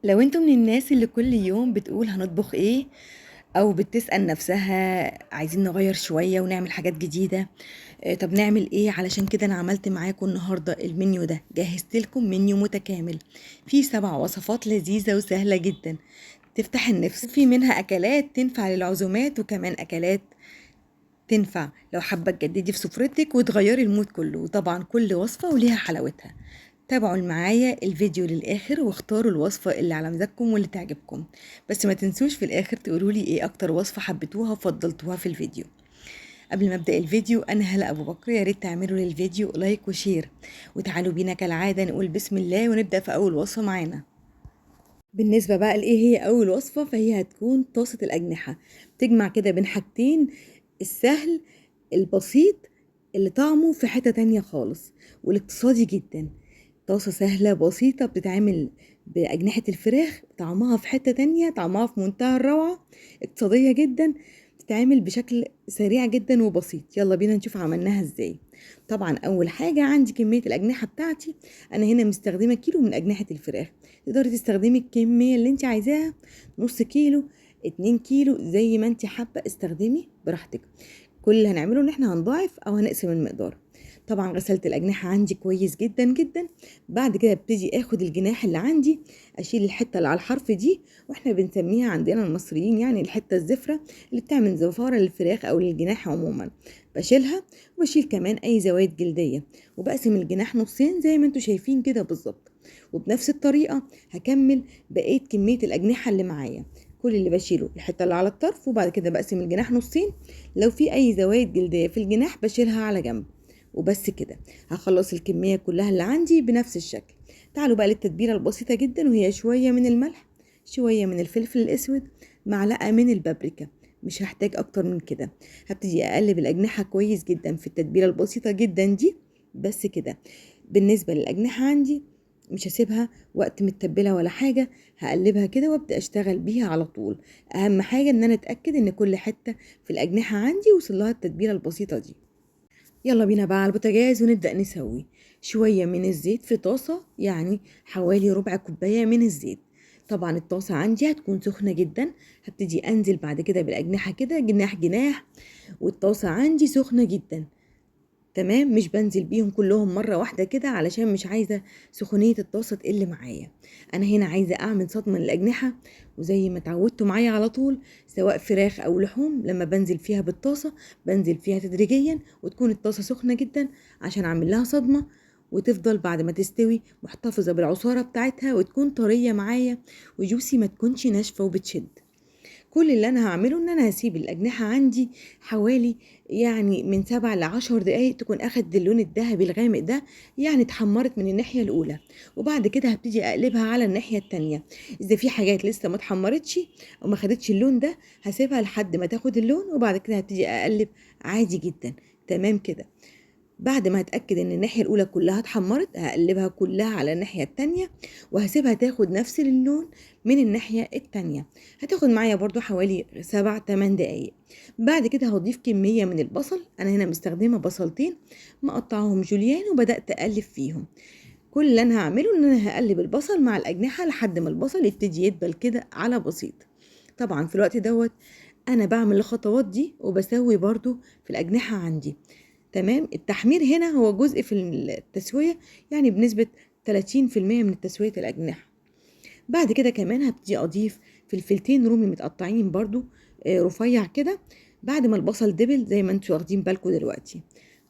لو انتوا من الناس اللي كل يوم بتقول هنطبخ ايه، او بتسأل نفسها عايزين نغير شوية ونعمل حاجات جديدة. طب نعمل ايه؟ علشان كده انا عملت معاكم النهاردة المنيو ده، جهزت لكم منيو متكامل فيه 7 وصفات لذيذة وسهلة جدا تفتح النفس. في منها اكلات تنفع للعزومات، وكمان اكلات تنفع لو حابة تجددي في سفرتك وتغيري المود كله. وطبعا كل وصفة وليها حلاوتها. تابعوا معايا الفيديو للآخر واختاروا الوصفة اللي على مزاجكم واللي تعجبكم. بس ما تنسوش في الآخر تقولولي ايه أكتر وصفة حبيتوها وفضلتوها في الفيديو. قبل ما أبدأ الفيديو، أنا هلا أبو بكر، يا ريت تعملوا للفيديو لايك وشير. وتعالوا بينا كالعادة نقول بسم الله ونبدأ في أول وصفة معانا. بالنسبة بقى لإيه هي أول وصفة، فهي هتكون طاسة الأجنحة. تجمع كده بين حاجتين: السهل البسيط اللي طعمه في حتة تانية خالص، والاقتصادي جدا. طاسة سهلة بسيطة بتتعمل بأجنحة الفراخ، طعمها في حتة تانية، طعمها في منتهى الروعة، اقتصادية جدا، بتتعمل بشكل سريع جدا وبسيط. يلا بينا نشوف عملناها ازاي. طبعا أول حاجة عندي كمية الأجنحة بتاعتي. أنا هنا مستخدمة كيلو من أجنحة الفراخ. تقدري تستخدمي الكمية اللي انت عايزاها، نص كيلو، 2 كيلو، زي ما انت حابة استخدمي براحتك. كل اللي هنعمله ان احنا هنضاعف او هنقسم المقدار. طبعا غسلت الاجنحه عندي كويس جدا جدا. بعد كده ابتدي اخد الجناح اللي عندي، اشيل الحته اللي على الحرف دي، واحنا بنسميها عندنا المصريين يعني الحته الزفره، اللي بتعمل زفاره للفراخ او للجناح عموما. بشيلها، وبشيل كمان اي زوايد جلديه، وبقسم الجناح نصين زي ما انتوا شايفين كده بالظبط. وبنفس الطريقه هكمل بقيه كميه الاجنحه اللي معايا. كل اللي بشيله الحته اللي على الطرف، وبعد كده بقسم الجناح نصين. لو في اي زوايد جلديه في الجناح بشيلها على جنب. وبس كده هخلص الكميه كلها اللي عندي بنفس الشكل. تعالوا بقى للتتبيله البسيطه جدا، وهي شويه من الملح، شويه من الفلفل الاسود، معلقه من البابريكا. مش هحتاج اكتر من كده. هبتدي اقلب الاجنحه كويس جدا في التتبيله البسيطه جدا دي. بس كده. بالنسبه للاجنحه عندي، مش هسيبها وقت متبله ولا حاجه. هقلبها كده وابدا اشتغل بيها على طول. اهم حاجه ان انا اتاكد ان كل حته في الاجنحه عندي وصل لها التتبيله البسيطه دي. يلا بينا بقى على البوتاجاز ونبدا نسوي. شويه من الزيت في طاسه، يعني حوالي ربع كوبايه من الزيت. طبعا الطاسه عندي هتكون سخنه جدا. هبتدي انزل بعد كده بالاجنحه كده جناح جناح، والطاسه عندي سخنه جدا. تمام، مش بنزل بيهم كلهم مرة واحدة كده علشان مش عايزة سخونية الطاسة تقل معايا. أنا هنا عايزة أعمل صدمة للأجنحة، وزي ما اتعودتوا معايا على طول، سواء فراخ أو لحوم، لما بنزل فيها بالطاسة بنزل فيها تدريجيا، وتكون الطاسة سخنة جدا عشان أعمل لها صدمة، وتفضل بعد ما تستوي محتفظة بالعصارة بتاعتها، وتكون طرية معايا وجوسي، ما تكونش ناشفة وبتشد. كل اللي انا هعمله ان انا هسيب الاجنحة عندي حوالي، يعني من 7 ل10 دقايق، تكون اخد اللون الذهبي الغامق ده، يعني اتحمرت من الناحية الاولى. وبعد كده هبتدي اقلبها على الناحية التانية. اذا في حاجات لسه ما اتحمرتش او ما خدتش اللون ده، هسيبها لحد ما تاخد اللون، وبعد كده هبتدي اقلب عادي جدا. تمام كده. بعد ما هتأكد ان الناحية الاولى كلها اتحمرت، هقلبها كلها على الناحية التانية، وهسيبها تاخد نفس اللون من الناحية التانية. هتاخد معايا برضو حوالي 7 8 دقايق. بعد كده هضيف كمية من البصل. انا هنا مستخدمة بصلتين مقطعهم جوليان، وبدأت اقلب فيهم. كل اللي انا هعمله ان انا هقلب البصل مع الاجنحة لحد ما البصل يبتدي يدبل كده على بسيط. طبعا في الوقت دوت انا بعمل الخطوات دي وبسوي برضو في الاجنحة عندي. تمام. التحمير هنا هو جزء في التسوية، يعني بنسبة 30% من تسوية الأجنحة. بعد كده كمان هبتدي أضيف فلفلتين رومي متقطعين برضو رفيع كده. بعد ما البصل دبل زي ما انتوا واخدين بالكم دلوقتي،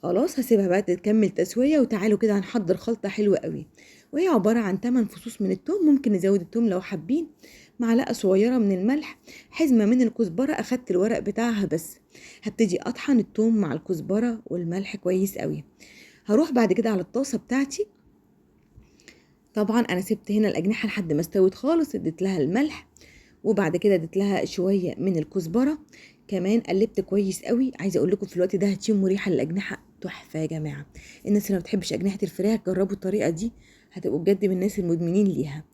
خلاص هسيبها بقى تكمل تسوية. وتعالوا كده هنحضر خلطة حلوة قوي، وهي عبارة عن 8 فصوص من التوم، ممكن نزود التوم لو حابين، معلقة صغيرة من الملح، حزمة من الكزبرة أخدت الورق بتاعها بس. هبتدي أطحن التوم مع الكزبرة والملح كويس قوي. هروح بعد كده على الطاسة بتاعتي. طبعا أنا سبت هنا الأجنحة لحد ما استوت خالص، اديت لها الملح، وبعد كده اديت لها شوية من الكزبرة. كمان قلبت كويس قوي. عايزة اقول لكم في الوقت ده هتشموا ريحة الأجنحة تحفة يا جماعة. الناس اللي ما بتحبش أجنحة الفراخ جربوا الطريقة دي، هتبقوا بجد من الناس المدمنين ليها.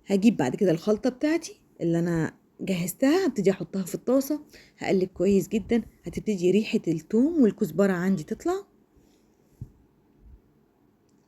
هجيب بعد كده الخلطة بتاعتي اللي انا جهزتها، هبتدي احطها في الطاسة. هقلب كويس جدا. هتبتدي ريحة الثوم والكزبرة عندي تطلع.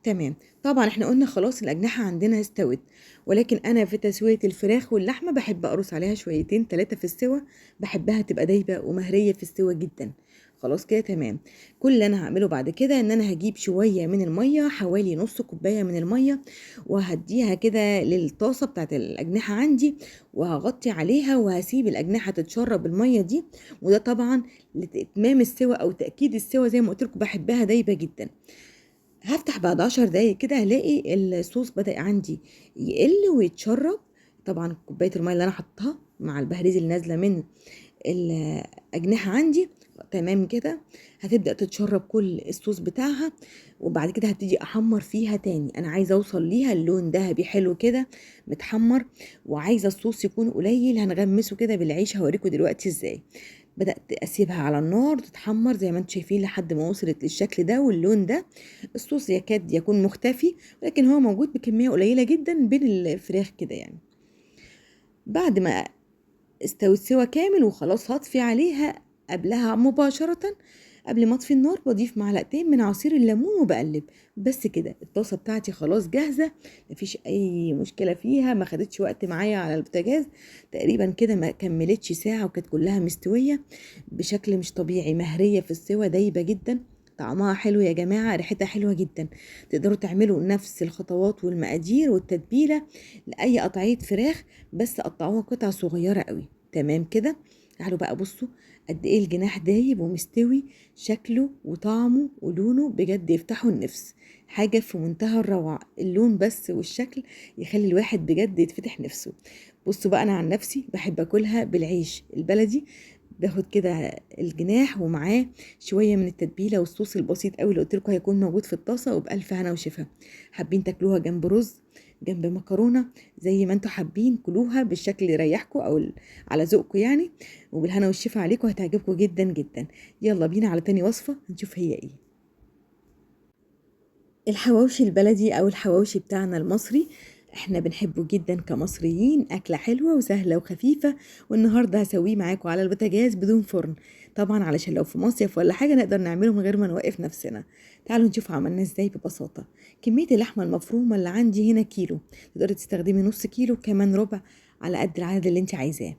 تمام. طبعًا إحنا قُلنا خلاص الأجنحة عندنا استوت، ولكن أنا في تسوية الفراخ واللحمة باحب أقرص عليها شويتين 3 في السِوَى، باحبها تبقى دايبة ومهرية في السِوَى جدًا. خلاص كده تمام. كل اللي أنا هاعمله بعد كده إن أنا هاجيب شوية من المَيّة، حوالي نُص كوباية من المَيّة، وهادّيها كده للطاسة بتاعة الأجنحة عندي، وهاغطّي عليها وهاسيب الأجنحة تتشرّب المَيّة دي، وده طبعًا لإتمام السِوَى أو تأكيد السِوَى زي ما قُلت لكم باحبها دايبة جدًا. هافتح بعد 10 دقايق كده هالاقي الصوص بدأ عندي يقل ويتشرب، طبعًا كوباية المَيّة اللي أنا حاطاها مع البهاريز اللي نازلة من الأجنحة عندي تمام كده، هتبدأ تتشرب كل الصوص بتاعها، وبعد كده هابتدي أحمّر فيها تاني، أنا عايزة أوصل ليها للون دهبي حلو كده متحمّر، وعايزة الصوص يكون قليل هنغمّسه كده بالعيش هاوريكم دلوقتي إزاي. بدأت أسيبها على النار تتحمّر زي ما أنتم شايفين لحد ما وصلت للشكل ده واللون ده، الصوص يكاد يكون مختفي، ولكن هو موجود بكمية قليلة جدًا بين الفراخ كده يعني. بعد ما استوت سِوَى كامل وخلاص هاطفي عليها قبلها مباشرةً، قبل ما أطفي النار باضيف معلقتين من عصير الليمون وباقلّب، بس كده الطاسة بتاعتي خلاص جاهزة، ما فيش أي مشكلة فيها، ما خدتش وقت معايا على البوتاجاز، تقريبًا كده ما كمّلتش ساعة وكانت كلّها مستوية بشكل مش طبيعي، مهرية في السِوَى دايبة جدًا، طعمها حلو يا جماعة، ريحتها حلوة جدًا، تقدروا تعملوا نفس الخطوات والمقادير والتتبيلة لأي قطعية فراخ، بس قطّعوها قطع صغيرة أوي. تمام كده. تعالوا بقى بصوا قد ايه الجناح دايب ومستوي، شكله وطعمه ولونه بجد يفتحوا النفس، حاجة في منتهى الروعة، اللون بس والشكل يخلي الواحد بجد يتفتح نفسه. بصوا بقى أنا عن نفسي بحب أكلها بالعيش البلدي، باخد كده الجناح ومعاه شوية من التتبيلة والصوص البسيط قوي اللي قلت لكم هيكون موجود في الطاسة، وبألف هنا وشفا. حابين تاكلوها جنب رز، جنب مكرونة، زي ما انتوا حابين كلوها بالشكل اللي يريحكم او على ذوقكم يعني، وبالهنا والشفا عليكم هتعجبكم جدا جدا. يلا بينا على تاني وصفة نشوف هي ايه. الحواوشي البلدي او الحواوشي بتاعنا المصري احنا بنحبه جدا كمصريين، اكلة حلوة وسهلة وخفيفة، والنهاردة هسويه معاكم على البوتاجاز بدون فرن، طبعا علشان لو في مصيف ولا حاجة نقدر نعمله من غير ما نوقف نفسنا. تعالوا نشوف عملناه ازاي ببساطة. كمية اللحمة المفرومة اللي عندي هنا كيلو، تقدري تستخدمي نص كيلو كمان ربع على قد العدد اللي انت عايزاه.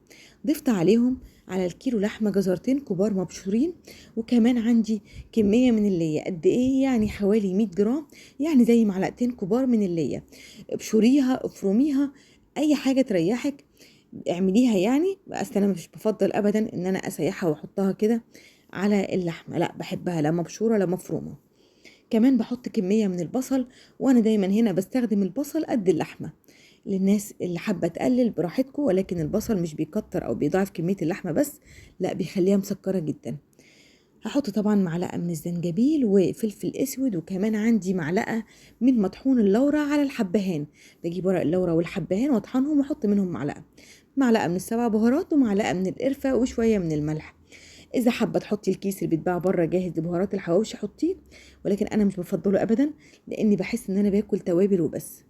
ضفت عليهم على الكيلو لحمة جزرتين كبار مبشورين، وكمان عندي كمية من اللية قد ايه يعني حوالي 100 جرام، يعني زي معلقتين كبار من اللية. ابشريها افرميها اي حاجة تريحك اعمليها يعني، بس انا مش بفضل ابدا ان انا اسيحها واحطها كده على اللحمة، لا بحبها لا مبشورة لا مفرومة. كمان بحط كمية من البصل، وانا دايما هنا بستخدم البصل قد اللحمة، للناس اللي حابة تقلل براحتكم، ولكن البصل مش بيكتر او بيضاعف كمية اللحمة بس، لا بيخليها مسكرة جدا. هحط طبعا معلقة من الزنجبيل وفلفل اسود، وكمان عندي معلقة من مطحون اللورة على الحبهان، بجيب ورق اللورة والحبهان واطحنهم واحط منهم معلقة، معلقة من السبع بهارات ومعلقة من القرفة وشوية من الملح. اذا حابة تحطي الكيس اللي بيتباع بره جاهز لبهارات الحواوشي حطيه، ولكن انا مش بفضله ابدا، لاني بحس ان انا باكل توابل وبس،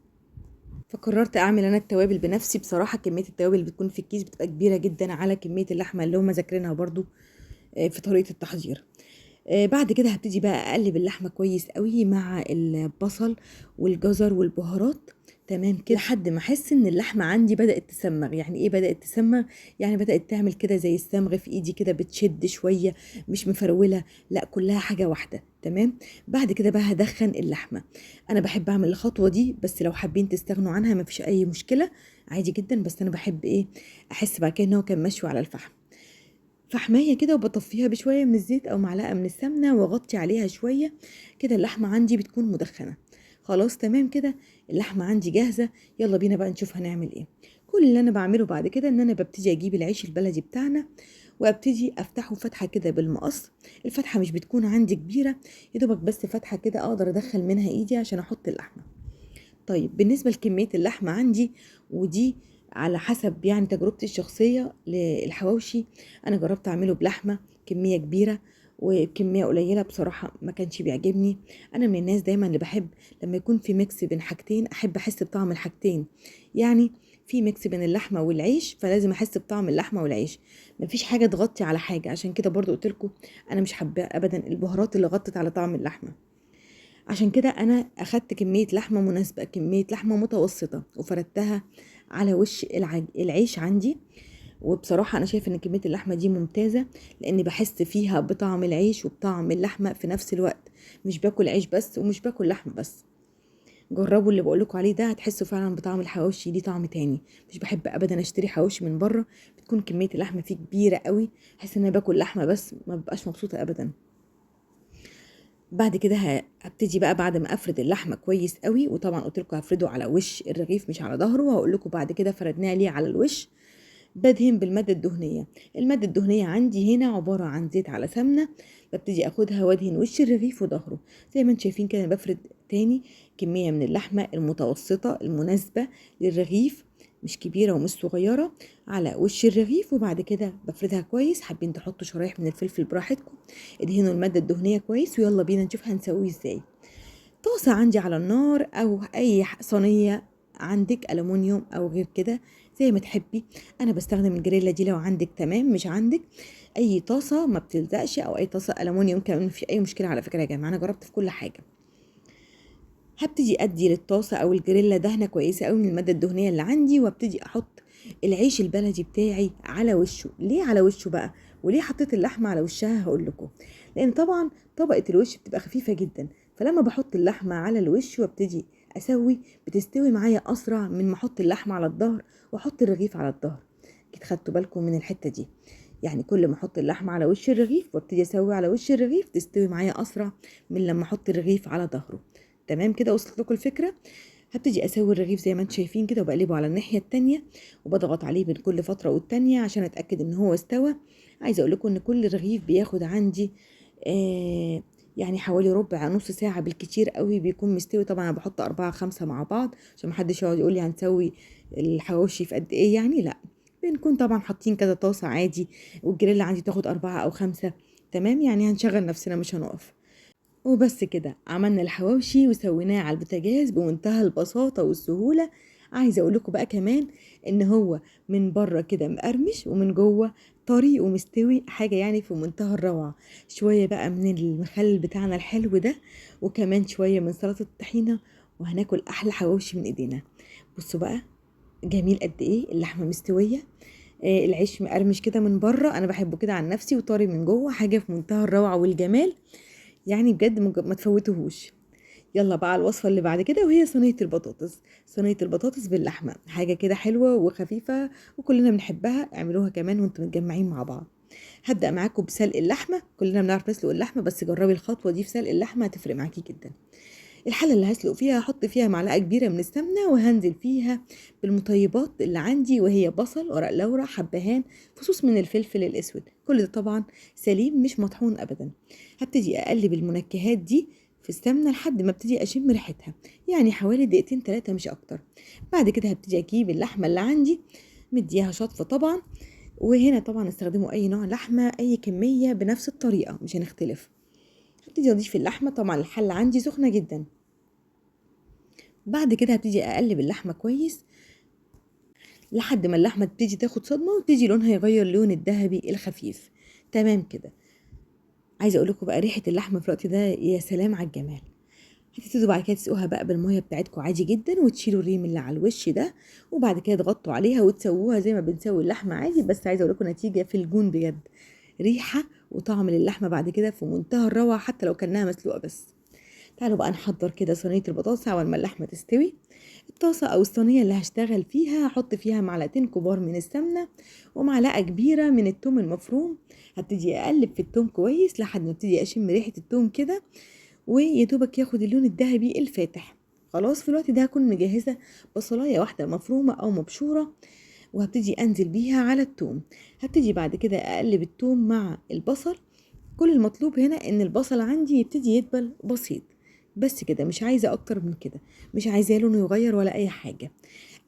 فقررت اعمل انا التوابل بنفسي. بصراحة كمية التوابل اللي بتكون في الكيس بتبقى كبيرة جدا على كمية اللحمة اللي هم ذاكرينها برضو في طريقة التحضير. بعد كده هابتدي بقى أقلِّب اللحمة كويس أوي مع البصل والجزر والبهارات، تمام كده، لحد ما أحس إن اللحمة عندي بدأت تسمّغ. يعني إيه بدأت تسمّغ؟ يعني بدأت تعمل كده زي الصمغ في إيدي كده، بتشد شوية، مش مفرولة، لأ كلّها حاجة واحدة، تمام. بعد كده بقى هادخّن اللحمة. أنا باحب أعمل الخطوة دي، بس لو حابين تستغنوا عنها ما فيش أي مشكلة، عادي جدًا، بس أنا باحب إيه، أحس بعد كده إن هو كان مشوي على الفحم. فحماية كده وباطفيها بشوية من الزيت أو معلقة من السمنة واغطي عليها شوية كده، اللحمة عندي بتكون مدخنة. خلاص تمام كده، اللحمة عندي جاهزة. يلا بينا بقى نشوف هنعمل ايه. كل اللي انا بعمله بعد كده ان انا ببتدي اجيب العيش البلدي بتاعنا وابتدي افتحه فتحة كده بالمقص، الفتحة مش بتكون عندي كبيرة، يدوبك بس فتحة كده اقدر ادخل منها ايدي عشان احط اللحمة. طيب بالنسبة لكمية اللحمة عندي، ودي على حسب يعني تجربتي الشخصية للحواوشي، أنا جربت أعمله بلحمة كمية كبيرة وكمية قليلة، بصراحة ما كانش بيعجبني. أنا من الناس دايما اللي بحب لما يكون في ميكس بين حاجتين أحب أحس بطعم الحاجتين، يعني في ميكس بين اللحمة والعيش فلازم أحس بطعم اللحمة والعيش، مفيش حاجة تغطي على حاجة. عشان كده برضو قلتلكوا أنا مش حابة أبدا البهارات اللي غطت على طعم اللحمة. عشان كده انا اخدت كمية لحمة مناسبة، كمية لحمة متوسطة، وفردتها على وش العيش عندي. وبصراحة انا شايفة ان كمية اللحمة دي ممتازة، لاني بحس فيها بطعم العيش وبطعم اللحمة في نفس الوقت. مش باكل عيش بس ومش باكل لحمة بس. جربوا اللي بقولكوا عليه ده، هتحسوا فعلا بطعم الحواوشي ليه طعم تاني. مش بحب ابدا اشتري حواوشي من بره، بتكون كمية اللحمة فيه كبيرة قوي، احس ان انا باكل لحمة بس ما ببقاش مبسوطة ابدا. بعد كده هبتدي بقى بعد ما افرد اللحمه كويس قوي، وطبعا قلت لكم هفرده على وش الرغيف مش على ظهره، وهقول لكم بعد كده فردناه ليه على الوش. بدهن بالماده الدهنيه. الماده الدهنيه عندي هنا عباره عن زيت على سمنه. ببتدي اخدها وادهن وش الرغيف وظهره زي ما انتم شايفين كده. أنا بفرد تاني كميه من اللحمه المتوسطه المناسبه للرغيف، مش كبيره ومش صغيره، على وش الرغيف. وبعد كده بفردها كويس. حابين تحطوا شرايح من الفلفل براحتكم. ادهنوا الماده الدهنيه كويس، ويلا بينا نشوف هنسويه ازاي. طاسه عندي على النار او اي صينيه عندك الومنيوم او غير كده زي ما تحبي. انا بستخدم الجريلا دي، لو عندك تمام، مش عندك اي طاسه ما بتلزقش او اي طاسه الومنيوم كمان مفيش اي مشكله على فكره يا جماعه، انا جربت في كل حاجه. هبتدي ادي للطاسه او الجريلا دهنه كويسه قوي من الماده الدهنيه اللي عندي، وابتدي احط العيش البلدي بتاعي على وشه. ليه على وشه بقى؟ وليه حطيت اللحمه على وشها؟ هقول لكم. لان طبعا طبقه الوش بتبقى خفيفه جدا، فلما بحط اللحمه على الوش وابتدي اسوي، بتستوي معايا اسرع من ما احط اللحمه على الظهر واحط الرغيف على الظهر. اكيد خدتوا بالكم من الحته دي. يعني كل ما احط اللحمه على وش الرغيف وابتدي اسوي على وش الرغيف، تستوي معايا اسرع من لما احط الرغيف على ظهره. تمام كده؟ وصلت لكم الفكره؟ هبتدي اسوي الرغيف زي ما انتم شايفين كده، وبقلبه على الناحيه التانية، وبضغط عليه بين كل فتره والتانية عشان اتاكد ان هو استوى. عايزه اقول لكم ان كل رغيف بياخد عندي يعني حوالي ربع نص ساعه بالكتير قوي بيكون مستوي. طبعا انا بحط 4 5 مع بعض عشان محدش يقعد يقول لي هنسوي الحواوشي في قد ايه، يعني لا. بنكون طبعا حاطين كذا طاسه عادي، والجريلا عندي تاخد 4 أو 5. تمام، يعني هنشغل نفسنا مش هنقف. وبس كده عملنا الحواوشي وسويناه على البوتاجاز بمنتهى البساطة والسهولة. عايزة اقول لكم بقى كمان ان هو من بره كده مقرمش ومن جوه طري ومستوي، حاجة يعني في منتهى الروعة. شوية بقى من المخلل بتاعنا الحلو ده، وكمان شوية من سلطة الطحينة، وهناكل احلى حواوشي من ايدينا. بصوا بقى جميل قد ايه، اللحمة مستوية، العيش مقرمش كده من بره، انا بحبه كده عن نفسي، وطري من جوه، حاجة في منتهى الروعة والجمال. يعني بجد ما تفوتوهوش. يلا بقى على الوصفة اللي بعد كده، وهي صينية البطاطس. صينية البطاطس باللحمة حاجة كده حلوة وخفيفة وكلنا بنحبها. اعملوها كمان وانتم متجمعين مع بعض. هبدأ معاكم بسلق اللحمة. كلنا بنعرف نسلق اللحمة، بس جربي الخطوة دي في سلق اللحمة هتفرق معاكي جدا. الحلة اللي هسلق فيها هحط فيها معلقة كبيرة من السمنة، وهنزل فيها بالمطيبات اللي عندي، وهي بصل، ورق لورا، حبهان، فصوص من الفلفل الأسود، كل ده طبعا سليم مش مطحون أبدا. هبتدي أقلب المنكهات دي في السمنة لحد ما ابتدي أشم ريحتها، يعني حوالي دقيقتين 3 مش أكتر. بعد كده هبتدي أجيب اللحمة اللي عندي، مديها شطفة طبعا. وهنا طبعا استخدموا أي نوع لحمة، أي كمية بنفس الطريقة، مش هنختلف. هبتدي أضيف اللحمة، طبعا الحلة عندي سخنة جدا. بعد كده هبتدي اقلب اللحمه كويس لحد ما اللحمه تبتدي تاخد صدمه وتيجي لونها يغير لون الذهبي الخفيف. تمام كده. عايزه اقول لكم بقى ريحه اللحمه في الوقت ده يا سلام على الجمال. هتبتدوا بعد كده تسقوها بقى بالميه بتاعتكم عادي جدا، وتشيلوا الريم اللي على الوش ده، وبعد كده تغطوا عليها وتسووها زي ما بنسوي اللحمه عادي. بس عايزه اقول لكم نتيجه في الجون بجد، ريحه وطعم للحمه بعد كده في منتهى الروعه، حتى لو كانها مسلوقه بس. تعالوا بقى نحضر كده صينيه البطاطس اول ما اللحمه تستوي. الطاسة أو الصينية اللي هشتغل فيها هحط فيها معلقتين كبار من السمنة، ومعلقة كبيرة من التوم المفروم. هبتدي أقلب في التوم كويس لحد ما ابتدي أشم ريحة التوم كده، ويدوبك ياخد اللون الذهبي الفاتح. خلاص في الوقت ده هكون مجهزة بصلاية واحدة مفرومة أو مبشورة، وهبتدي أنزل بيها على التوم. هبتدي بعد كده أقلب التوم مع البصل. كل المطلوب هنا ان البصل عندي يبتدي يدبل بسيط، بس كده، مش عايزه اكتر من كده، مش عايزاه لونه يغير ولا اي حاجه.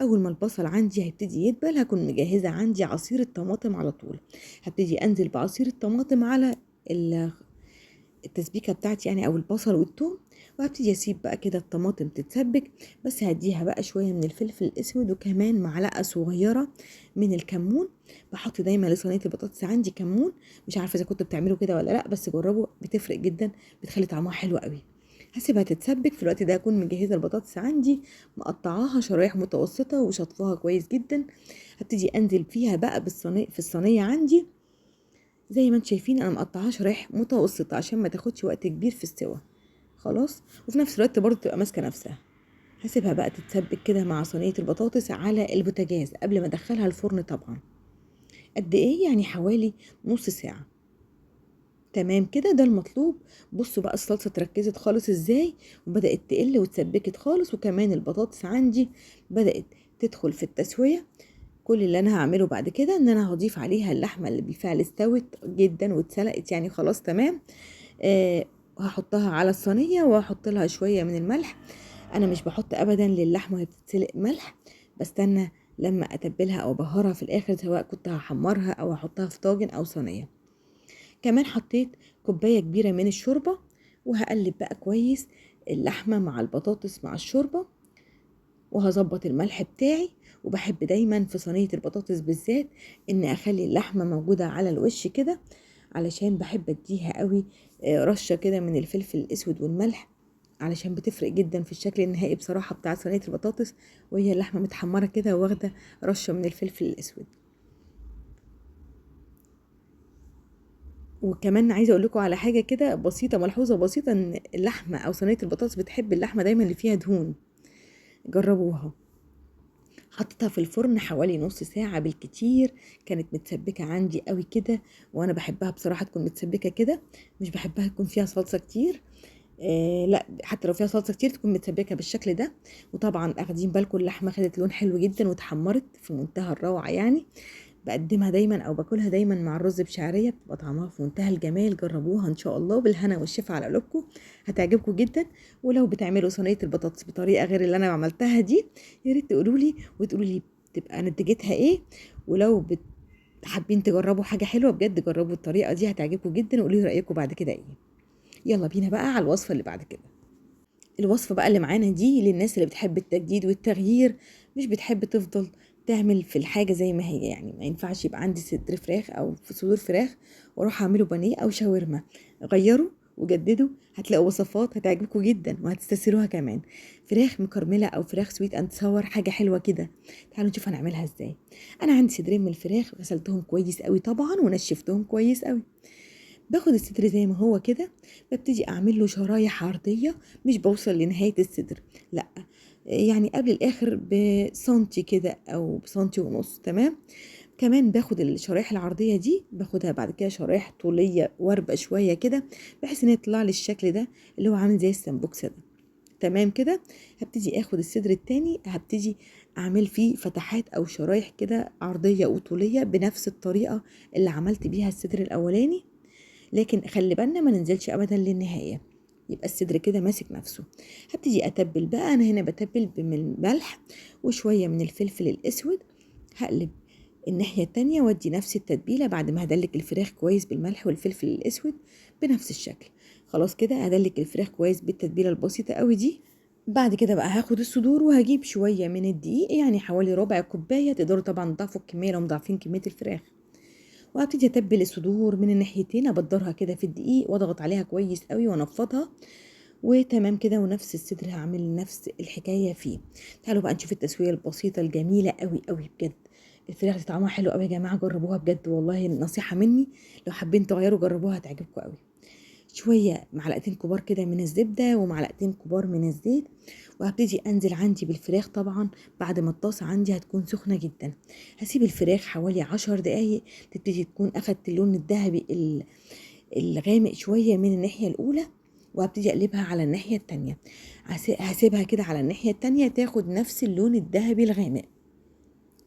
اول ما البصل عندي هيبتدي يدبل هكون مجهزه عندي عصير الطماطم على طول. هبتدي انزل بعصير الطماطم على التسبيكه بتاعتي يعني، او البصل والثوم. وهبتدي اسيب بقى كده الطماطم تتسبك، بس هديها بقى شويه من الفلفل الاسود، وكمان معلقه صغيره من الكمون. بحط دايما لصينيه البطاطس عندي كمون. مش عارفه اذا كنتوا بتعملوا كده ولا لا، بس جربوا، بتفرق جدا، بتخلي طعمها حلو قوي. هاسيبها تتسبك. في الوقت ده هكون مجهزة البطاطس عندي، مقطعاها شرايح متوسطة وشطفاها كويس جدا. هبتدي انزل فيها بقى في الصينية عندي. زي ما انتم شايفين انا مقطعاها شرايح متوسطة عشان ما تاخدش وقت كبير في السوا. خلاص. وفي نفس الوقت برضه تبقى ماسكة نفسها. هسيبها بقى تتسبك كده مع صينية البطاطس على البوتاجاز قبل ما ادخلها الفرن طبعا. قد ايه؟ يعني حوالي نص ساعة. تمام كده، ده المطلوب. بصوا بقى الصلصة اتركزت خالص ازاي، وبدأت تقل واتسبكت خالص، وكمان البطاطس عندي بدأت تدخل في التسوية. كل اللي انا هعمله بعد كده ان انا هضيف عليها اللحمة اللي بالفعل استوت جدا واتسلقت، يعني خلاص تمام. هحطها على الصينية وهحط لها شوية من الملح. انا مش بحط ابدا للحمة وهي بتتسلق ملح، بستنى لما اتبلها او بهرها في الاخر، سواء كنت هحمرها او هحطها في طاجن او صينية. كمان حطيت كوباية كبيرة من الشوربة، وهقلب بقى كويس اللحمة مع البطاطس مع الشوربة، وهظبط الملح بتاعي. وبحب دايما في صينية البطاطس بالذات ان اخلي اللحمة موجودة على الوش كده، علشان بحب اديها قوي رشة كده من الفلفل الاسود والملح، علشان بتفرق جدا في الشكل النهائي بصراحة بتاع صينية البطاطس، وهي اللحمة متحمرة كده واخدة رشة من الفلفل الاسود. وكمان عايزه اقول لكم على حاجه كده بسيطه، ملحوظه بسيطه، ان اللحمه او صينيه البطاطس بتحب اللحمه دايما اللي فيها دهون. جربوها. حطيتها في الفرن حوالي نص ساعه بالكتير. كانت متسبكه عندي قوي كده، وانا بحبها بصراحه تكون متسبكه كده، مش بحبها يكون فيها صلصه كتير. لا، حتى لو فيها صلصه كتير تكون متسبكه بالشكل ده. وطبعا اخدين بالكم اللحمه خدت لون حلو جدا واتحمرت في منتهى الروعه يعني. بقدمها دايما او باكلها دايما مع الرز بشعريه، بتبقى طعمها في منتهى الجمال. جربوها ان شاء الله بالهنا والشفا على قلوبكم، هتعجبكم جدا. ولو بتعملوا صينيه البطاطس بطريقه غير اللي انا عملتها دي، يا ريت تقولوا لي وتقولوا لي تبقى نتيجتها ايه. ولو حابين تجربوا حاجه حلوه بجد، جربوا الطريقه دي هتعجبكم جدا، وقولوا لي رايكم بعد كده ايه. يلا بينا بقى على الوصفه اللي بعد كده. الوصفة بقى اللي معانا دي للناس اللي بتحب التجديد والتغيير، مش بتحب تفضل تعمل في الحاجة زي ما هي. يعني ما ينفعش يبقى عندي صدر فراخ أو صدور فراخ واروح اعمله بانيه أو شاورما. غيروا وجددوا، هتلاقوا وصفات هتعجبكم جدا وهتستسهلوها كمان. فراخ مكرملة أو فراخ سويت أند ساور، حاجة حلوة كده. تعالوا نشوف هنعملها ازاي. أنا عندي صدرين من الفراخ، غسلتهم كويس قوي طبعا ونشفتهم كويس قوي. باخد الصدر زي ما هو كده، ببتدي اعمل له شرايح عرضيه، مش بوصل لنهايه الصدر، لا، يعني قبل الاخر بسنتي كده او بسنتي ونص. تمام. كمان باخد الشرايح العرضيه دي، باخدها بعد كده شرايح طوليه واربع شويه كده، بحيث ان يطلع لي الشكل ده اللي هو عامل زي السمبوكسه ده. تمام كده. هبتدي اخد الصدر التاني، هبتدي اعمل فيه فتحات او شرايح كده عرضيه وطوليه بنفس الطريقه اللي عملت بيها الصدر الاولاني، لكن خلي بالنا ما ننزلش ابدا للنهايه، يبقى الصدر كده ماسك نفسه. هبتدي اتبل بقى. انا هنا بتبل بالملح وشويه من الفلفل الاسود. هقلب الناحيه التانية وادي نفس التتبيله بعد ما هدلك الفراخ كويس بالملح والفلفل الاسود بنفس الشكل. خلاص كده هدلك الفراخ كويس بالتتبيله البسيطه قوي دي. بعد كده بقى هاخد الصدور وهجيب شويه من الدقيق، يعني حوالي ربع كوبايه. تقدروا طبعا تضاعفوا الكميه لو مضاعفين كميه الفراخ. وهبتدي اتبل الصدور من الناحيتين، ابدرها كده في الدقيق واضغط عليها كويس قوي وانفضها. وتمام كده. ونفس الصدر هعمل نفس الحكايه فيه. تعالوا بقى نشوف التسويه البسيطه الجميله قوي قوي بجد. الفراخ دي طعمها حلو قوي يا جماعه، جربوها بجد والله، نصيحه مني. لو حابين تغيروا جربوها هتعجبكم قوي. شويه معلقتين كبار كده من الزبده ومعلقتين كبار من الزيت. وهبتدي انزل عندي بالفراخ طبعا بعد ما الطاسه عندي هتكون سخنه جدا. هسيب الفراخ حوالي 10 دقايق تبتدي تكون اخدت اللون الذهبي الغامق شويه من الناحيه الاولى. وهبتدي اقلبها على الناحيه التانية. هسيبها كده على الناحيه التانية تاخد نفس اللون الذهبي الغامق.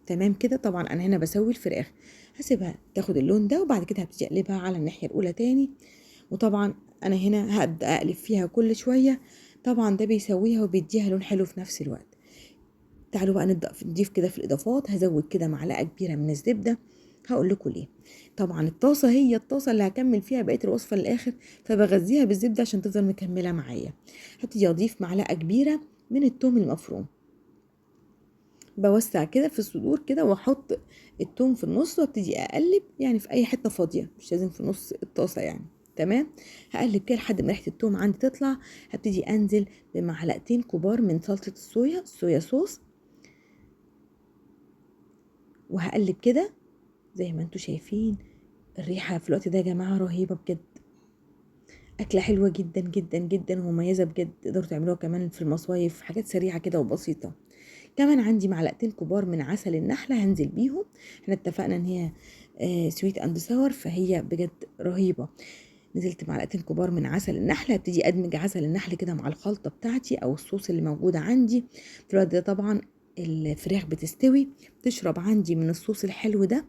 تمام كده. طبعا انا هنا بسوي الفراخ، هسيبها تاخد اللون ده وبعد كده هبتدي اقلبها على الناحيه الاولى تاني. وطبعا انا هنا هبدا اقلب فيها كل شويه، طبعا ده بيسويها وبيديها لون حلو في نفس الوقت. تعالوا بقى نضيف كده في الاضافات. هزود كده معلقه كبيره من الزبده. هقول لكم ليه. طبعا الطاسه هي الطاسه اللي هكمل فيها بقيه الوصفه للاخر، فبغذيها بالزبده عشان تفضل مكمله معايا. هبتدي اضيف معلقه كبيره من الثوم المفروم. بوسع كده في الصدور كده واحط الثوم في النص وابتدي اقلب، يعني في اي حته فاضيه، مش لازم في نص الطاسه يعني. تمام. هقلب كده لحد ما ريحه التوم عندي تطلع. هبتدي انزل بمعلقتين كبار من صلصه الصويا صوص، وهقلب كده زي ما انتوا شايفين. الريحه في الوقت ده يا جماعه رهيبه بجد، اكله حلوه جدا جدا جدا ومميزه بجد. تقدروا تعملوها كمان في المصايف، حاجات سريعه كده وبسيطه. كمان عندي معلقتين كبار من عسل النحله هنزل بيهم. احنا اتفقنا ان هي سويت اند ساور، فهي بجد رهيبه. نزلت معلقتين كبار من عسل النحل. هبتدي ادمج عسل النحل كده مع الخلطه بتاعتي او الصوص اللي موجوده عندي. في الوقت ده طبعا الفراخ بتستوي، تشرب عندي من الصوص الحلو ده.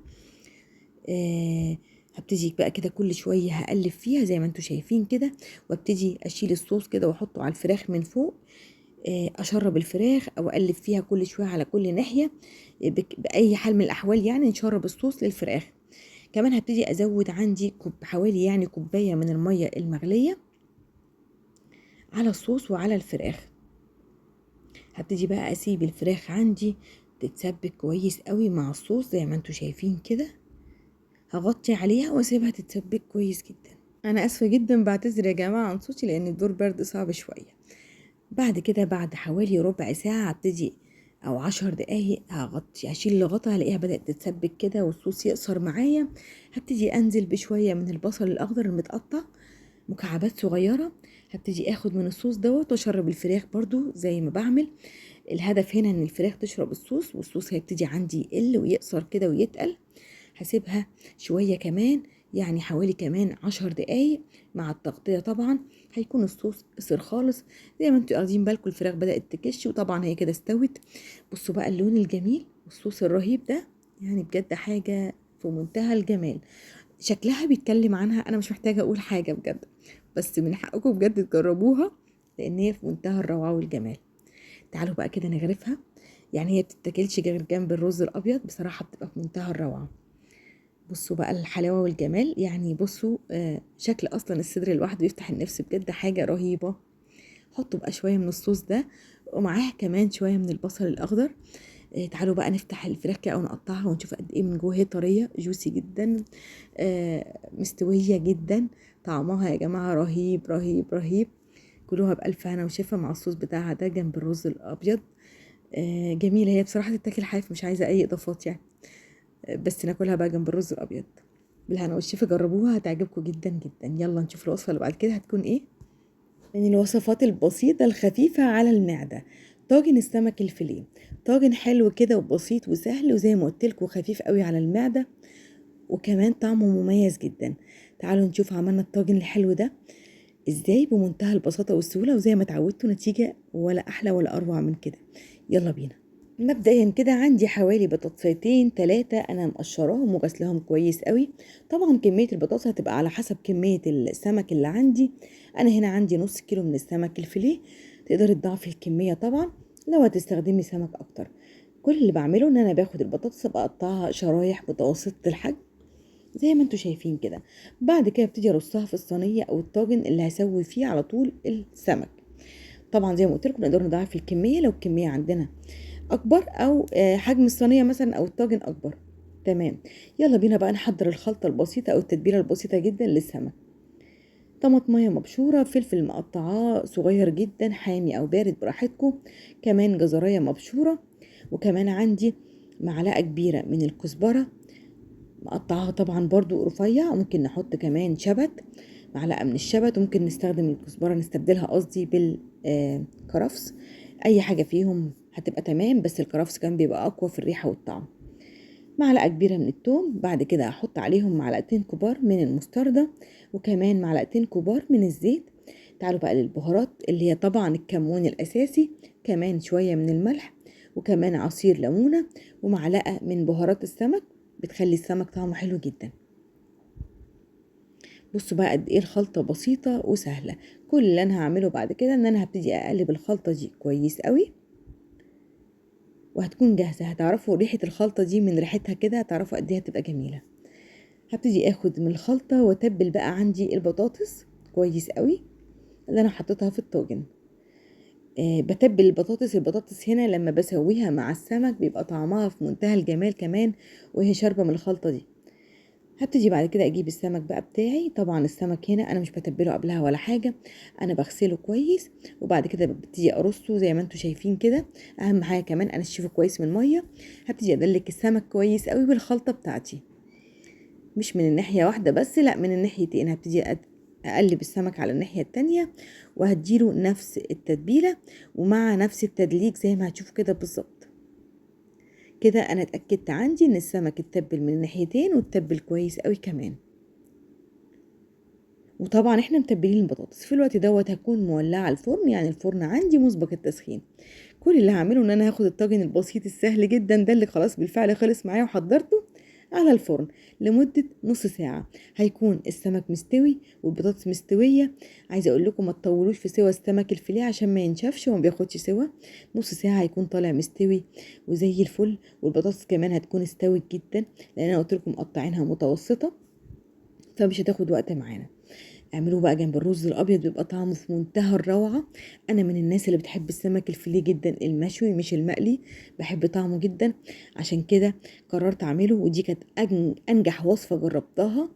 هبتدي بقى كده كل شويه هقلب فيها زي ما انتوا شايفين كده، وابتدي اشيل الصوص كده واحطه على الفراخ من فوق. اشرب الفراخ او اقلب فيها كل شويه على كل ناحيه. باي حال من الاحوال يعني نشرب الصوص للفراخ. كمان هبتدي ازود عندي حوالي يعني كوبايه من الميه المغليه على الصوص وعلى الفراخ. هبتدي بقى اسيب الفراخ عندي تتسبك كويس قوي مع الصوص زي ما انتوا شايفين كده. هغطي عليها واسيبها تتسبك كويس جدا. انا اسفه جدا، بعتذر يا جماعه عن صوتي لان الدور برد صعب شويه. بعد كده بعد حوالي ربع ساعه هبتدي او 10 دقايق هغطي، هشيل الغطا هلاقيها بدات تتسبك كده والصوص يقصر معايا. هبتدي انزل بشويه من البصل الاخضر المتقطع مكعبات صغيره. هبتدي اخد من الصوص دوت واشرب الفراخ برضو زي ما بعمل. الهدف هنا ان الفراخ تشرب الصوص، والصوص هيبتدي عندي يقل ويقصر كده ويتقل. هسيبها شوية كمان، يعني حوالي كمان 10 دقايق مع التغطية. طبعا هيكون الصوص قصر خالص. زي ما انتوا واخدين بالكم الفراخ بدأت تكش، وطبعا هي كده استوت. بصوا بقى اللون الجميل والصوص الرهيب ده، يعني بجد حاجة في منتهى الجمال. شكلها بيتكلم عنها، انا مش محتاجة اقول حاجة بجد، بس من حقكم بجد تجربوها لان هي في منتهى الروعة والجمال. تعالوا بقى كده نغرفها. يعني هي بتتاكلش غير جنب الرز الابيض، بصراحة بتبقى في منتهى الروعة. بصوا بقى الحلاوة والجمال، يعني بصوا شكل اصلا الصدر لوحده يفتح النفس بجد، حاجة رهيبة. حطوا بقى شوية من الصوص ده ومعاها كمان شوية من البصل الاخضر. تعالوا بقى نفتح الفراخ كده او نقطعها ونشوف قد ايه من جوه. هي طرية جوسي جدا، مستوية جدا. طعمها يا جماعة رهيب رهيب رهيب. كلوها بألف هنا وشفا مع الصوص بتاعها ده جنب الرز الابيض. جميلة هي بصراحة، تتاكل حاف مش عايزة اي اضافات يعني. بس ناكلها بقى جنب الرز الابيض. بالهنا والشفا، جربوها هتعجبكم جدا جدا. يلا نشوف الوصفة اللي بعد كده هتكون ايه. من الوصفات البسيطة الخفيفة على المعدة، طاجن السمك الفيليه. طاجن حلو كده وبسيط وسهل، وزي ما قلت لكم خفيف قوي على المعدة، وكمان طعمه مميز جدا. تعالوا نشوف عملنا الطاجن الحلو ده ازاي بمنتهى البساطة والسهولة، وزي ما اتعودتوا نتيجة ولا احلى ولا اروع من كده. يلا بينا. مبدئيا كده عندي حوالي بطاطسيتين 3 انا مقشراهم وغسلهم كويس قوي. طبعا كمية البطاطس هتبقى على حسب كمية السمك اللي عندي. انا هنا عندي نص كيلو من السمك الفيليه. تقدري تضاعفي الكمية طبعا لو هتستخدمي سمك اكتر. كل اللي بعمله ان انا باخد البطاطس بقطعها شرايح متوسطة الحجم زي ما انتوا شايفين كده. بعد كده ابتدي ارصها في الصينية او الطاجن اللي هسوي فيه على طول السمك. طبعا زي ما قلت لكم نقدر نضاعف الكمية لو الكمية عندنا اكبر، او حجم الصينيه مثلا او الطاجن اكبر. تمام. يلا بينا بقى نحضر الخلطه البسيطه او التتبيله البسيطه جدا للسمك. طماطميه مبشوره، فلفل مقطعاه صغير جدا حامي او بارد براحتكم، كمان جزريه مبشوره، وكمان عندي معلقه كبيره من الكزبره مقطعاها طبعا برضو رفيع. ممكن نحط كمان شبت، معلقه من الشبت، وممكن نستخدم الكزبره نستبدلها قصدي بالكرفس. اي حاجه فيهم هتبقى تمام، بس الكرفس كان بيبقى اقوى في الريحه والطعم. معلقه كبيره من الثوم. بعد كده هحط عليهم معلقتين كبار من المستردة، وكمان معلقتين كبار من الزيت. تعالوا بقى للبهارات اللي هي طبعا الكمون الاساسي، كمان شويه من الملح، وكمان عصير ليمونه، ومعلقه من بهارات السمك بتخلي السمك طعمه حلو جدا. بصوا بقى قد ايه الخلطة بسيطة وسهلة. كل اللي انا هعمله بعد كده ان انا هبتدي اقلب الخلطة دي كويس قوي، وهتكون جاهزة. هتعرفوا ريحة الخلطة دي من ريحتها كده هتعرفوا قد ايه هتبقى جميلة. هبتدي اخد من الخلطة واتبل بقى عندي البطاطس كويس قوي اللي انا حطيتها في الطاجن. بتبل البطاطس هنا لما بسويها مع السمك بيبقى طعمها في منتهى الجمال كمان وهي شاربة من الخلطة دي. هابتدي بعد كده أجيب السمك بقى بتاعي، طبعًا السمك هنا أنا مش باتبّله قبلها ولا حاجة، أنا باغسله كويس وبعد كده بابتدي أرصه زي ما أنتم شايفين كده، أهم حاجة كمان أنشّفه كويس من المَيّة، هابتدي أدلِّك السمك كويس أوي بالخلطة بتاعتي، مش من الناحية واحدة بس لأ من الناحيتين، هابتدي أقلّب السمك على الناحية التانية وهادّي له نفس التتبيلة ومع نفس التدليك زي ما هتشوفوا كده بالضبط. كده أنا اتأكدت عندي إن السمك اتبّل من الناحيتين واتبّل كويس أوي كمان. وطبعًا إحنا متبّلين البطاطس، في الوقت دوّة هاكون مولّعة الفرن، يعني الفرن عندي مُسبَق التسخين، كل اللي هاعمله إن أنا هاخد الطاجن البسيط السهل جدًا ده اللي خلاص بالفعل خلص معايا وحضّرته على الفرن لمدة نُص ساعة، هيكون السمك مستوي والبطاطس مستوية، عايزة أقول لكم ما تطوّلوش في سِوى السمك الفيليه عشان ما ينشفش وما بياخدش سِوى، نُص ساعة هيكون طالع مستوي وزي الفل، والبطاطس كمان هتكون استوت جدًا، لإن أنا قُلت لكم مقطّعينها متوسطة، فمش هتاخد وقت معانا. اعملوه بقى جنب الرز الابيض بيبقى طعمه في منتهى الروعه. انا من الناس اللي بتحب السمك الفيليه جدا المشوي مش المقلي، بحب طعمه جدا، عشان كده قررت اعمله، ودي كانت انجح وصفه جربتها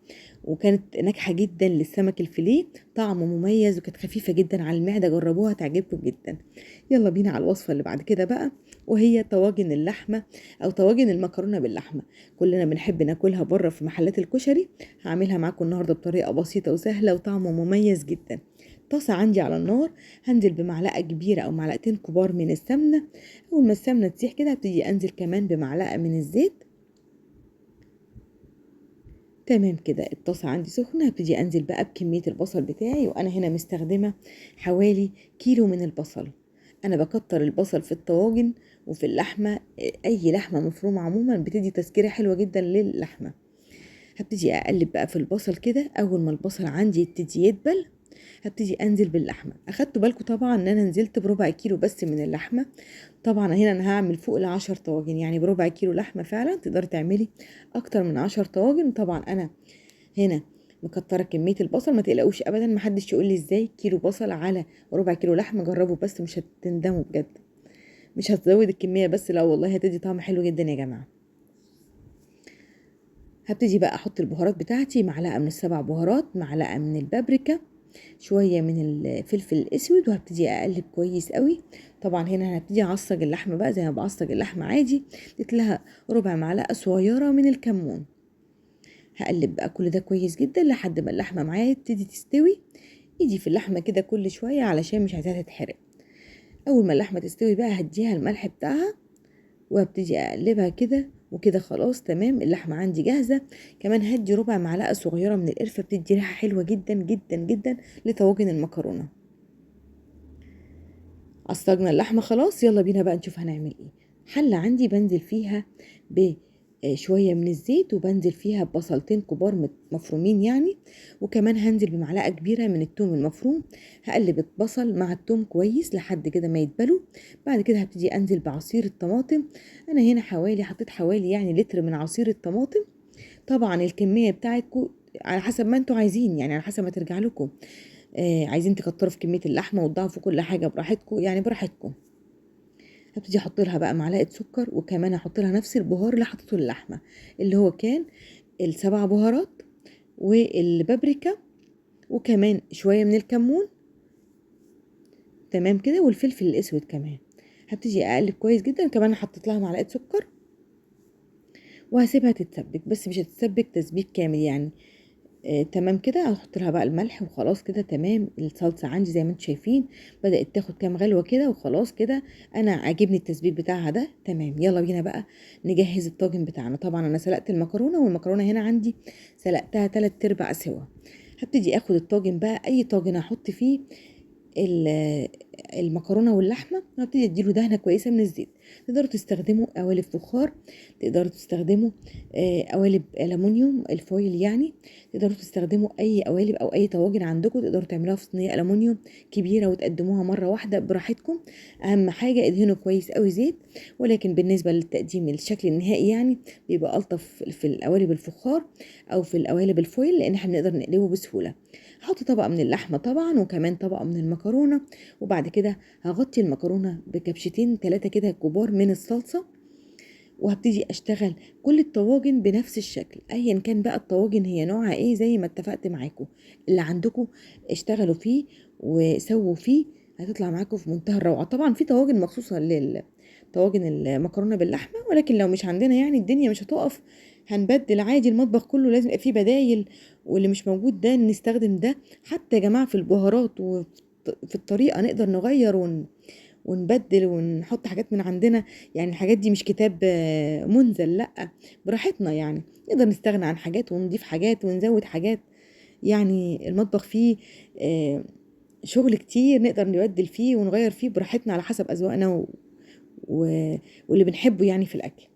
وكانت ناجحه جدا للسمك الفيليه، طعمه مميز وكانت خفيفه جدا على المعده، جربوها تعجبكم جدا. يلا بينا على الوصفه اللي بعد كده بقى، وهي طواجن اللحمه او طواجن المكرونه باللحمه، كلنا بنحب ناكلها بره في محلات الكشري. هعملها معاكم النهارده بطريقه بسيطه وسهله وطعمه مميز جدا. طاسه عندي على النار، هنزل بمعلقه كبيره او معلقتين كبار من السمنه، اول ما السمنه تسيح كده هبتدي انزل كمان بمعلقه من الزيت. تمام كده الطاسه عندي سخنه، هبتدي انزل بقى بكميه البصل بتاعي، وانا هنا مستخدمه حوالي كيلو من البصل. انا بكتر البصل في الطواجن وفي اللحمه، اي لحمه مفرومه عموما بتدي تسكيره حلوه جدا للحمه. هبتدي اقلب بقى في البصل كده، اول ما البصل عندي يبتدي يدبل هبتدي انزل باللحمه. اخدتوا بالكم طبعا ان انا نزلت بربع كيلو بس من اللحمه، طبعا هنا انا هعمل فوق ال10 طواجن، يعني بربع كيلو لحمه فعلا تقدري تعملي اكتر من 10 طواجن. طبعا انا هنا مكتره كميه البصل، ما تقلقوش ابدا، محدش يقول لي ازاي كيلو بصل على ربع كيلو لحمه، جربوا بس مش هتندموا بجد، مش هتزود الكميه بس، لا والله هتدي طعم حلو جدا يا جماعه. هبتدي بقى احط البهارات بتاعتي، معلقه من السبع بهارات، معلقه من البابريكا، شويه من الفلفل الاسود، وهبتدي اقلب كويس قوي. طبعا هنا انا هبتدي اعصج اللحمه بقى زي ما بعصج اللحمه عادي، اديت لها ربع معلقه صغيره من الكمون. هقلب بقى كل ده كويس جدا لحد ما اللحمه معايا تبتدي تستوي، ايدي في اللحمه كده كل شويه علشان مش عايزاها تتحرق. اول ما اللحمه تستوي بقى هديها الملح بتاعها وابتدي اقلبها كده، وكده خلاص تمام اللحمه عندي جاهزه. كمان هدي ربع معلقه صغيره من القرفه، بتدي ريحه حلوه جدا جدا جدا لطواجن المكرونه. عصجنا اللحمه خلاص، يلا بينا بقى نشوف هنعمل ايه. حله عندي بنزل فيها بشويه من الزيت، وبنزل فيها ببصلتين كبار مفرومين يعني، وكمان هنزل بمعلقه كبيره من الثوم المفروم. هقلب البصل مع الثوم كويس لحد كده ما يتبلوا. بعد كده هبتدي انزل بعصير الطماطم، انا هنا حطيت حوالي يعني لتر من عصير الطماطم. طبعا الكميه بتاعتكم على حسب ما انتوا عايزين، يعني على حسب ما ترجع لكم، عايزين تكتروا في كميه اللحمه وتضاعفوا كل حاجه براحتكم، يعني براحتكم. هبتدي احط لها بقى معلقه سكر، وكمان احط لها نفس البهار اللي حطيته للحمه، اللي هو كان السبع بهارات والبابريكا وكمان شويه من الكمون، تمام كده، والفلفل الاسود كمان. هبتدي اقلب كويس جدا، كمان حطيت لها معلقه سكر وهسيبها تتسبك، بس مش هتتسبك تسبيك كامل يعني. تمام كده، هحط لها بقى الملح وخلاص كده تمام. الصلصه عندي زي ما انتم شايفين بدات تاخد كام غلوه كده وخلاص كده، انا عاجبني التسبيك بتاعها ده تمام. يلا بينا بقى نجهز الطاجن بتاعنا. طبعا انا سلقت المكرونه، والمكرونه هنا عندي سلقتها 3/4 سوا. هبتدي اخد الطاجن بقى، اي طاجن احط فيه المكرونه واللحمه، هبتدي اديله دهنه كويسه من الزيت. تقدروا تستخدموا قوالب فخار، تقدروا تستخدموا قوالب الومنيوم الفويل يعني، تقدروا تستخدموا اي قوالب او اي طواجن عندكم، تقدروا تعملوها في صينيه الومنيوم كبيره وتقدموها مره واحده براحتكم. اهم حاجه ادهنوا كويس قوي زيت، ولكن بالنسبه للتقديم الشكل النهائي يعني بيبقى الطف في القوالب الفخار او في القوالب الفويل، لان احنا بنقدر نقلبه بسهوله. هحط طبقه من اللحمه طبعا، وكمان طبقه من المكرونه، وبعد كده هغطي المكرونه بكبشتين 3 كده كبار من الصلصه، وهبتدي اشتغل كل الطواجن بنفس الشكل، ايا كان بقى الطواجن هي نوعها ايه زي ما اتفقت معاكم. اللي عندكم اشتغلوا فيه وسووا فيه، هتطلع معاكم في منتهى الروعه. طبعا في طواجن مخصوصه طواجن المكرونه باللحمه، ولكن لو مش عندنا يعني الدنيا مش هتقف، هنبدل عادي. المطبخ كله لازم يبقى فيه بدايل، واللي مش موجود ده نستخدم ده. حتى يا جماعه في البهارات وفي الطريقه نقدر نغير ونبدل ونحط حاجات من عندنا. يعني الحاجات دي مش كتاب منزل، لا، براحتنا يعني. نقدر نستغنى عن حاجات ونضيف حاجات ونزود حاجات. يعني المطبخ فيه آه، شغل كتير نقدر نبدل فيه ونغير فيه براحتنا على حسب أذواقنا و... واللي بنحبه يعني في الأكل.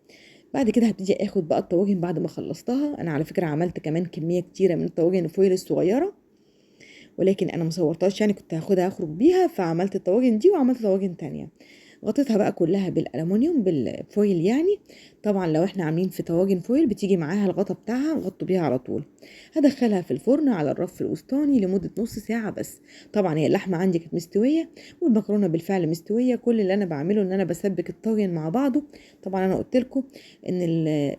بعد كده هبتدي اخد بقى الطواجن بعد ما خلصتها. انا على فكرة عملت كمان كمية كتيرة من الطواجن الفويل الصغيرة، ولكن انا مصورتهاش يعني، كنت هاخدها اخرج بيها، فعملت الطواجن دي وعملت طواجن تانية. غطيتها بقى كلها بالالومنيوم بالفويل يعني. طبعا لو احنا عاملين في طواجن فويل بتيجي معاها الغطا بتاعها، نغطوا بيها على طول. هدخلها في الفرن على الرف الوسطاني لمدة نص ساعة بس. طبعا هي اللحمة عندي كانت مستوية والمكرونة بالفعل مستوية. كل اللي انا بعمله ان انا بسبك الطاجن مع بعضه. طبعا انا قلت لكم ان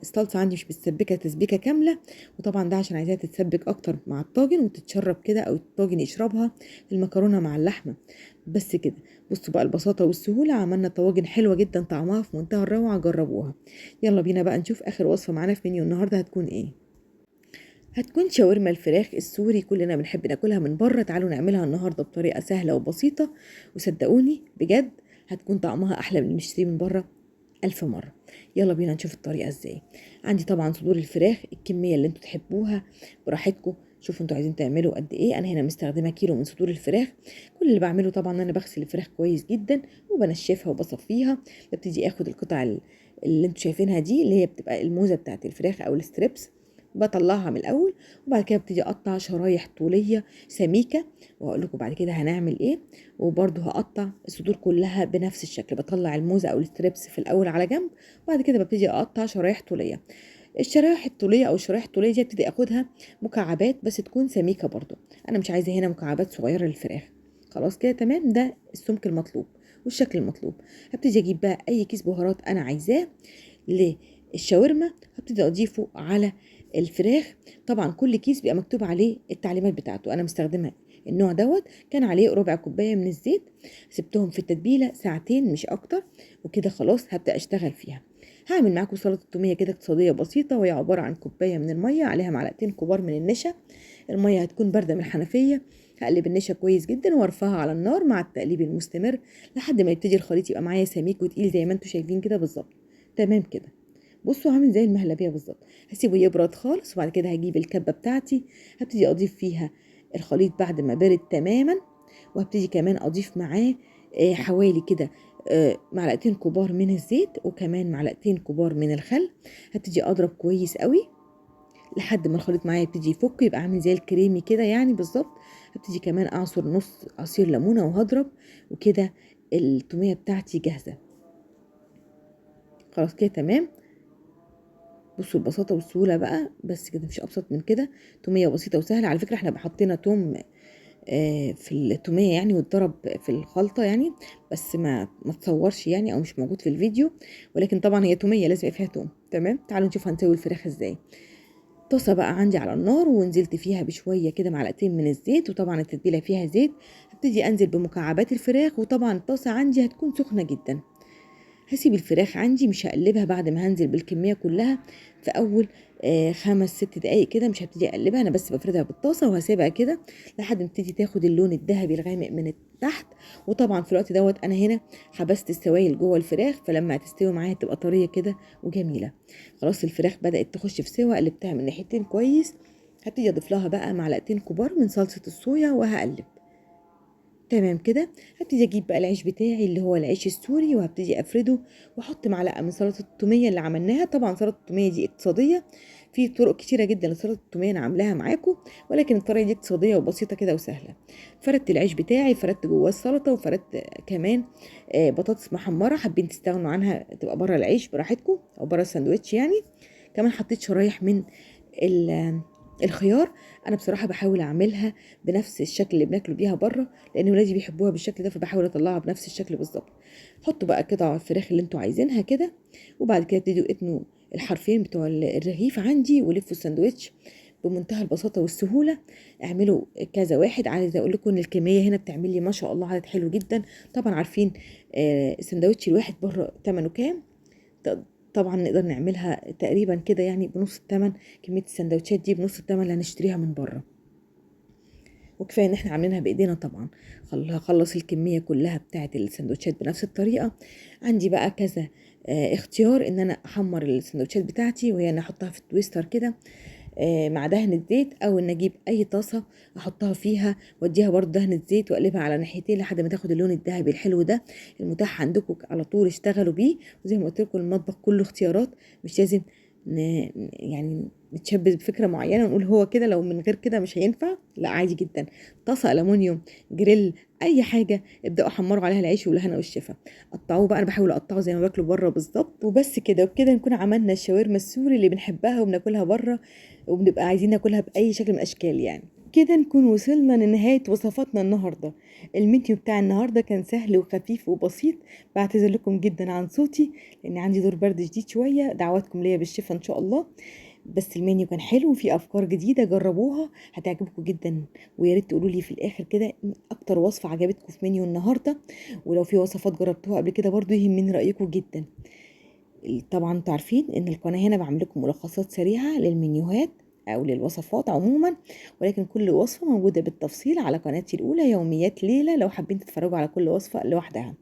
الصلصة عندي مش متسبكة تسبيكة كاملة، وطبعا ده عشان عايزاها تتسبك اكتر مع الطاجن وتتشرب كده، او الطاجن يشربها المكرونة مع اللحمة. بس كده. بصوا بقى البساطة والسهولة، عملنا طواجن حلوة جدا طعمها في منتهى الروعة، جربوها. يلا بينا بقى نشوف اخر وصفة معانا في منيو النهاردة هتكون ايه. هتكون شاورما الفراخ السوري، كلنا بنحب ناكلها من بره. تعالوا نعملها النهارده بطريقة سهلة وبسيطة، وصدقوني بجد هتكون طعمها احلى من اللي بنشتريه من بره ألف مرة. يلا بينا نشوف الطريقة ازاي. عندي طبعا صدور الفراخ، الكمية اللي انتوا تحبوها براحتكم. شوفوا انتوا عايزين تعملوا قد ايه. انا هنا مستخدمة كيلو من صدور الفراخ. كل اللي بعمله طبعا ان انا بغسل الفراخ كويس جدا وبنشفها وبصفيها. ببتدي اخد القطع اللي انتوا شايفينها دي، اللي هي بتبقى الموزة بتاعت الفراخ او الستريبس، بطلعها من الاول. وبعد كده ابتدي اقطع شرايح طوليه سميكه، واقول لكم بعد كده هنعمل ايه. وبرده هقطع الصدور كلها بنفس الشكل، بطلع الموزه او الستريبس في الاول على جنب، وبعد كده ببتدي اقطع شرايح طوليه. الشرايح الطوليه او الشرايح الطوليه دي ابتدي اخدها مكعبات بس تكون سميكه برضو. انا مش عايزه هنا مكعبات صغيره للفراخ. خلاص كده تمام، ده السمك المطلوب والشكل المطلوب. هبتدي اجيب بقى اي كيس بهارات انا عايزاه للشاورما، هبتدي اضيفه على الفراخ. طبعا كل كيس بيبقى مكتوب عليه التعليمات بتاعته. انا مستخدمه النوع كان عليه ربع كوبايه من الزيت. سبتهم في التتبيله ساعتين مش اكتر، وكده خلاص هبدا اشتغل فيها. هعمل معاكم سلطه توميه كده اقتصاديه بسيطه، وهي عباره عن كوبايه من الميه عليها معلقتين كبار من النشا. الميه هتكون بارده من الحنفيه. هقلب النشا كويس جدا وارفعها على النار مع التقليب المستمر لحد ما يبتدي الخليط يبقى معايا سميك وتقيل زي ما انتم شايفين كده بالظبط. تمام كده. بصوا عامل زي المهلبيه بالظبط. هسيبه يبرد خالص، وبعد كده هجيب الكبه بتاعتي، هبتدي اضيف فيها الخليط بعد ما برد تماما. وهبتدي كمان اضيف معاه حوالي كده معلقتين كبار من الزيت، وكمان معلقتين كبار من الخل. هبتدي اضرب كويس قوي لحد ما الخليط معايا يبتدي يفك، يبقى عامل زي الكريمي كده يعني بالظبط. هبتدي كمان اعصر نص عصير ليمونه وهضرب، وكده التوميه بتاعتي جاهزه. خلاص كده تمام. بصوا البساطه والسهوله بقى، بس كده مفيش ابسط من كده. توميه بسيطه وسهله. على فكره احنا حطينا توم في التوميه يعني، واتضرب في الخلطه يعني، بس ما تصورش يعني او مش موجود في الفيديو. ولكن طبعا هي توميه لازم يبقى فيها توم. تمام، تعالوا نشوف هنسوي الفراخ ازاي. طاسه بقى عندي على النار، ونزلت فيها بشويه كده معلقتين من الزيت، وطبعا التتبيله فيها زيت. هبتدي انزل بمكعبات الفراخ، وطبعا الطاسه عندي هتكون سخنه جدا. هسيب الفراخ عندي مش هقلبها بعد ما هنزل بالكميه كلها في اول 5 6 دقايق كده. مش هبتدي اقلبها، انا بس بفردها بالطاسه وهسيبها كده لحد ما تبتدي تاخد اللون الذهبي الغامق من تحت. وطبعا في الوقت انا هنا حبست السوائل جوه الفراخ، فلما هتستوي معايا تبقى طريه كده وجميله. خلاص الفراخ بدات تخش في سوا، قلبتها من ناحيتين كويس. هبتدي اضيف لها بقى معلقتين كبار من صلصه الصويا وهقلب. تمام كده. هبتدي اجيب بقى العيش بتاعي اللي هو العيش السوري، وهبتدي افرده واحط معلقه من سلطه التوميه اللي عملناها. طبعا سلطه التوميه دي اقتصاديه، في طرق كتيره جدا لسلطه التوميه انا عاملاها معاكم، ولكن الطريقه دي اقتصاديه وبسيطه كده وسهله. فردت العيش بتاعي، فردت جواه السلطه، وفردت كمان بطاطس محمره. حابين تستغنوا عنها تبقى بره العيش براحتكم او بره الساندوتش يعني. كمان حطيت شرايح من الخيار انا بصراحه بحاول اعملها بنفس الشكل اللي بناكله بيها بره، لان ولادي بيحبوها بالشكل ده، فبحاول اطلعها بنفس الشكل بالظبط. حطوا بقى قطع الفراخ اللي انتوا عايزينها كده، وبعد كده ابتدوا اتنوا الحرفين بتوع الرغيف عندي ولفوا الساندوتش بمنتهى البساطه والسهوله. اعملوا كذا واحد. عايزه اقول لكم ان الكميه هنا بتعمل لي ما شاء الله عدد حلو جدا. طبعا عارفين الساندوتش الواحد بره ثمنه كام؟ طبعا نقدر نعملها تقريبا كده يعني بنص الثمن. كميه السندوتشات دي بنص الثمن اللي هنشتريها من بره، وكفايه ان احنا عاملينها بايدينا طبعا. هخلص الكميه كلها بتاعه السندوتشات بنفس الطريقه. عندي بقى كذا اختيار ان انا احمر السندوتشات بتاعتي، وهي ان احطها في التويستر كده مع دهنة زيت، او ان اجيب اي طاسة احطها فيها واديها برضو دهنة زيت واقلبها على ناحيتين لحد ما تاخد اللون الذهبي الحلو ده. المتاح عندكم على طول اشتغلوا بيه. وزي ما قلت لكم المطبخ كله اختيارات، مش لازم يعني نتشبث بفكرة معينة ونقول هو كده، لو من غير كده مش هينفع، لا عادي جدا. طاسة ألمونيوم، جريل، أي حاجة ابدأوا حمروا عليها العيش والهنا والشفا. قطعوه بقى، أنا بحاول أقطعه زي ما باكله بره بالظبط. وبس كده، وبكده نكون عملنا الشاورما السوري اللي بنحبها وبناكلها بره، وبنبقى عايزين ناكلها بأي شكل من الأشكال يعني. كده نكون وصلنا لنهاية وصفاتنا النهاردة. المنيو بتاع النهاردة كان سهل وخفيف وبسيط. بعتذر لكم جدا عن صوتي، لأن عندي دور برد شديد شوية. دعواتكم ليا بالشفا إن شاء الله. بس المنيو كان حلو وفيه أفكار جديدة، جربوها هتعجبكم جدا. ويا ريت تقولوا لي في الآخر كده أكتر وصفة عجبتكم في منيو النهاردة، ولو في وصفات جربتوها قبل كده برضو يهمني رأيكم جدا. طبعا انتوا عارفين ان القناة هنا بعمل لكم ملخصات سريعة للمنيوهات او للوصفات عموما، ولكن كل وصفة موجودة بالتفصيل على قناتي الاولى يوميات ليلى، لو حابين تتفرجوا على كل وصفة لوحدها.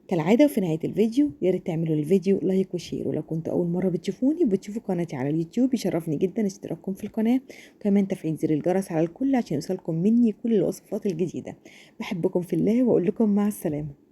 كالعادة وفي نهاية الفيديو يا ريت تعملوا الفيديو لايك وشير، ولو كنتوا أول مرة بتشوفوني وبتشوفوا قناتي على اليوتيوب يشرفني جدا اشتراككم في القناة، وكمان تفعيل زر الجرس على الكل عشان يوصلكم مني كل الوصفات الجديدة. بحبكم في الله وأقول لكم مع السلامة.